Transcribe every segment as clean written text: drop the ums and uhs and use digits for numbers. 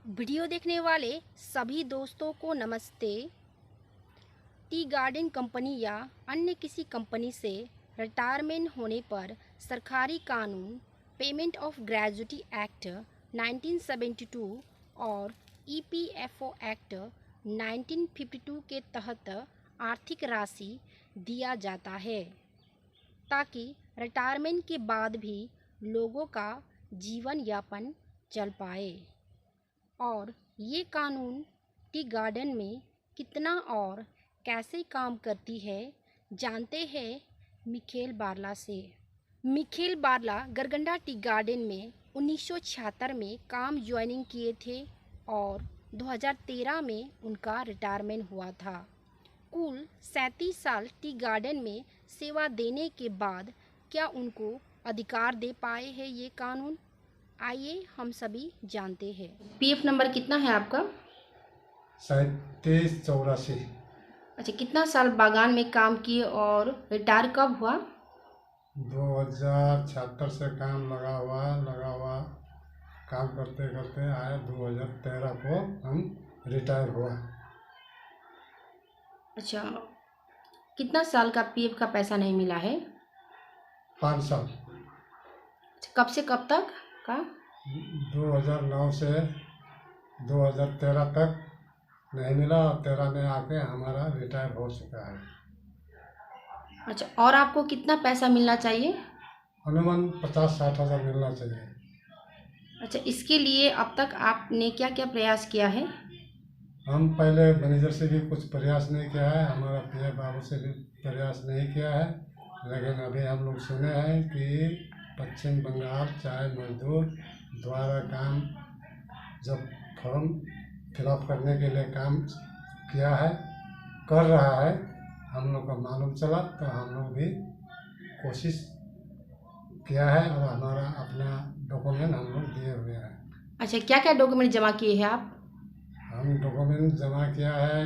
Video देखने वाले सभी दोस्तों को नमस्ते। टी गार्डन कंपनी या अन्य किसी कंपनी से रिटायरमेंट होने पर सरकारी कानून पेमेंट ऑफ ग्रेजुएटी एक्ट 1972 और ईपीएफओ एक्ट 1952 के तहत आर्थिक राशि दिया जाता है ताकि रिटायरमेंट के बाद भी लोगों का जीवन यापन चल पाए। और ये कानून टी गार्डन में कितना और कैसे काम करती है जानते हैं मिखेल बारला से। मिखेल बारला गरगंडा टी गार्डन में 1976 में काम ज्वाइनिंग किए थे और 2013 में उनका रिटायरमेंट हुआ था। कुल 37 साल टी गार्डन में सेवा देने के बाद क्या उनको अधिकार दे पाए हैं ये कानून? आइए हम सभी जानते हैं। पीएफ नंबर कितना है आपका? 3784। अच्छा, कितना साल बागान में काम किए और रिटायर कब हुआ? 2076 से काम लगा हुआ काम करते करते आए 2013 को हम रिटायर हुआ। अच्छा, कितना साल का पीएफ का पैसा नहीं मिला है? 5 साल। अच्छा, कब से कब तक का? 2009 से 2013 तक नहीं मिला और 13 में आके हमारा रिटायर हो चुका है। अच्छा, और आपको कितना पैसा मिलना चाहिए? अनुमान 50-60 हज़ार मिलना चाहिए। अच्छा, इसके लिए अब तक आपने क्या क्या प्रयास किया है? हम पहले मैनेजर से भी कुछ प्रयास नहीं किया है, हमारा पीएफ बाबू से भी प्रयास नहीं किया है, लेकिन अभी हम लोग सुने हैं कि पश्चिम बंगाल चाय मजदूर द्वारा काम जब फॉर्म फिलअप करने के लिए काम किया है, कर रहा है, हम लोग को मालूम चला तो हम लोग भी कोशिश किया है और हमारा अपना डॉक्यूमेंट हम लोग दिए हुए हैं। अच्छा, क्या क्या डॉक्यूमेंट जमा किए हैं आप? हम डॉक्यूमेंट जमा किया है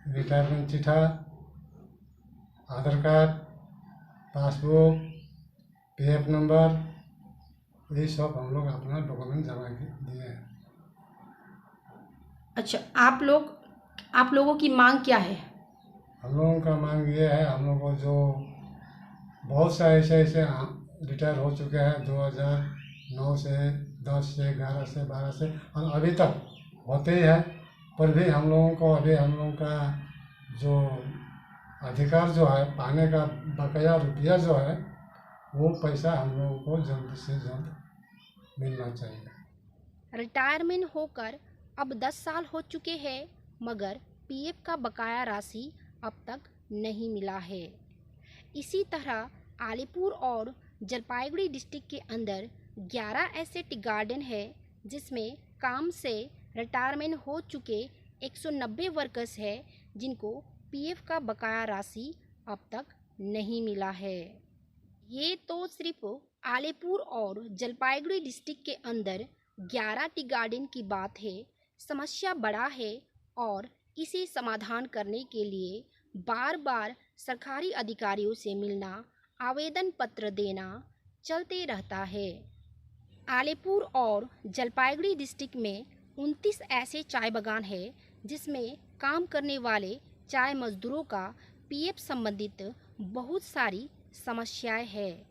रिटायरमेंट चिट्ठा, आधार कार्ड, पासबुक, पीएफ नंबर, ये सब हम लोग अपना डॉक्यूमेंट जमा दिए हैं। अच्छा, आप लोगों की मांग क्या है? हम लोगों का मांग ये है, हम लोग को जो बहुत से ऐसे रिटायर हो चुके हैं 2009 से 10 से 11 से 12 से और अभी तक होते ही है, पर भी हम लोगों को अभी हम लोगों का जो अधिकार जो है पाने का बकाया रुपया जो है वो पैसा हम लोगों को जल्द से जल्द मिलना चाहिए। रिटायरमेंट होकर अब 10 साल हो चुके हैं मगर पीएफ का बकाया राशि अब तक नहीं मिला है। इसी तरह अलीपुर और जलपाईगुड़ी डिस्ट्रिक्ट के अंदर 11 ऐसे टी गार्डन है जिसमें काम से रिटायरमेंट हो चुके 190 वर्कर्स है जिनको पीएफ का बकाया राशि अब तक नहीं मिला है। ये तो सिर्फ अलीपुर और जलपाईगुड़ी डिस्ट्रिक्ट के अंदर 11 टी गार्डन की बात है। समस्या बड़ा है और इसे समाधान करने के लिए बार बार सरकारी अधिकारियों से मिलना, आवेदन पत्र देना चलते रहता है। अलीपुर और जलपाईगुड़ी डिस्ट्रिक्ट में 29 ऐसे चाय बागान है जिसमें काम करने वाले चाय मजदूरों का पीएफ संबंधित बहुत सारी समस्याएं हैं।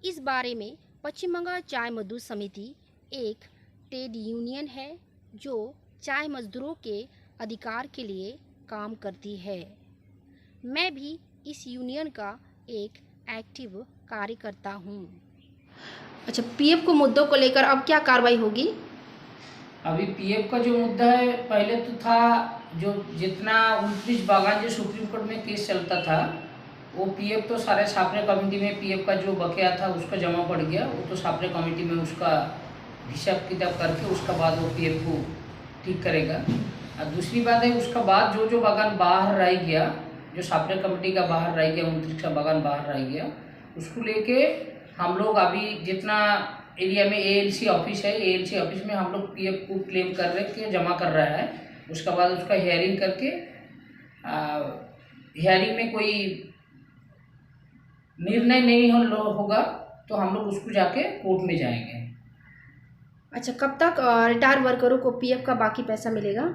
इस बारे में पश्चिम बंगाल चाय मजदूर समिति एक ट्रेड यूनियन है जो चाय मजदूरों के अधिकार के लिए काम करती है। मैं भी इस यूनियन का एक एक्टिव कार्यकर्ता हूँ। अच्छा, पीएफ को मुद्दों को लेकर अब क्या कार्रवाई होगी? अभी पीएफ का जो मुद्दा है पहले तो था, जो जितना 29 बागान जो सुप्रीम कोर्ट में केस चलता था वो पीएफ तो सारे सापरे कमेटी में पीएफ का जो बकाया था उसका जमा पड़ गया, वो तो सापरे कमेटी में उसका हिसाब किताब करके उसका बाद वो पीएफ को ठीक करेगा। और दूसरी बात है उसका बाद जो जो बागान बाहर रह गया, जो सापरे कमेटी का बाहर रह गया, 29 का बागान बाहर रह गया, उसको लेके हम लोग अभी जितना एरिया में एएलसी ऑफिस है, एएलसी ऑफिस में हम लोग पीएफ को क्लेम कर रहे के जमा कर रहा है। उसका बाद उसका हियरिंग करके हियरिंग में कोई निर्णय नहीं होगा तो हम लोग उसको जाके कोर्ट में जाएंगे। अच्छा, कब तक रिटायर वर्करों को पीएफ का बाकी पैसा मिलेगा?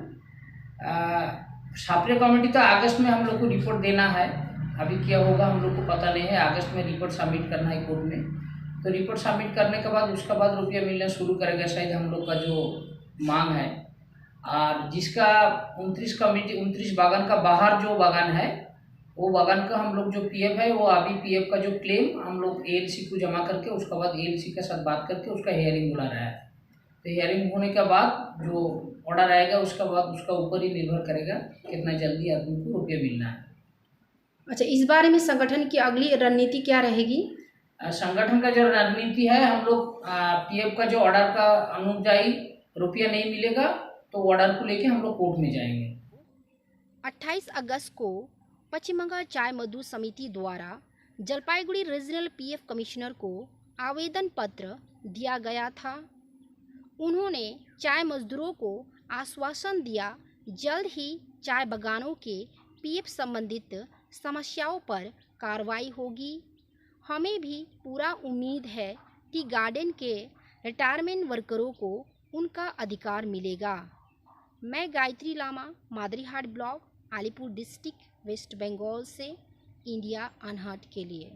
छापरे कमेटी तो अगस्त में हम लोग को रिपोर्ट देना है। अभी क्या होगा हम लोग को पता नहीं है। अगस्त में रिपोर्ट सबमिट करना है कोर्ट में। तो रिपोर्ट सबमिट करने के बाद उसका बाद रुपया मिलना शुरू करेगा शायद हम लोग का जो मांग है। और जिसका 29 बागान का बाहर जो बागान है वो बागान का हम लोग जो पीएफ है वो अभी पीएफ का जो क्लेम हम लोग एएलसी को जमा करके उसके बाद एएलसी के साथ बात करके उसका हियरिंग बुला रहा है। तो हियरिंग होने के बाद जो ऑर्डर आएगा उसका बाद उसका ऊपर ही निर्भर करेगा कितना जल्दी आदमी को रुपये मिलना है। अच्छा, इस बारे में संगठन की अगली रणनीति क्या रहेगी? संगठन का जो रणनीति है हम लोग पीएफ का जो ऑर्डर का अनुयायी रुपया नहीं मिलेगा तो ऑर्डर को लेके हम लोग कोर्ट में जाएंगे। 28 अगस्त को पश्चिम बंगाल चाय मजदूर समिति द्वारा जलपाईगुड़ी रीजनल पीएफ कमिश्नर को आवेदन पत्र दिया गया था। उन्होंने चाय मजदूरों को आश्वासन दिया जल्द ही चाय बागानों के पीएफ संबंधित समस्याओं पर कार्रवाई होगी। हमें भी पूरा उम्मीद है कि गार्डन के रिटायरमेंट वर्करों को उनका अधिकार मिलेगा। मैं Gayatri Lama, Madarihat block, Alipur district, West Bengal से इंडिया अनहर्ट के लिए।